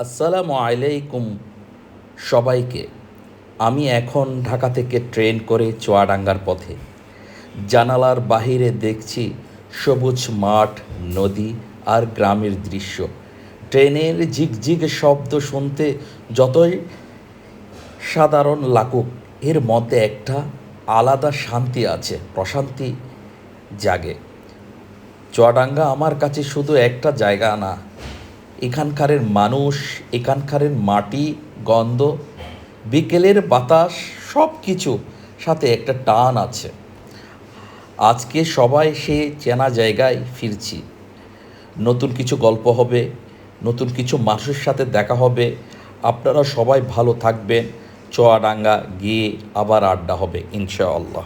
আসসালামু আলাইকুম সবাইকে। আমি এখন ঢাকা থেকে ট্রেন করে চুয়াডাঙ্গার পথে। জানালার বাহিরে দেখছি সবুজ মাঠ, নদী আর গ্রামের দৃশ্য। ট্রেনের ঝিকঝিক শব্দ শুনতে যতই সাধারণ লাগুক, এর মধ্যে একটা আলাদা শান্তি আছে, প্রশান্তি জাগে। চুয়াডাঙ্গা আমার কাছে শুধু একটা জায়গা না, এখানকারের মানুষ, এখানকারের মাটি, গন্ধ, বিকেলের বাতাস, সব কিছু সাথে একটা টান আছে। আজকে সবাই সে চেনা জায়গায় ফিরছি। নতুন কিছু গল্প হবে, নতুন কিছু মানুষের সাথে দেখা হবে। আপনারা সবাই ভালো থাকবেন। চুয়াডাঙ্গা গিয়ে আবার আড্ডা হবে ইনশাআল্লাহ।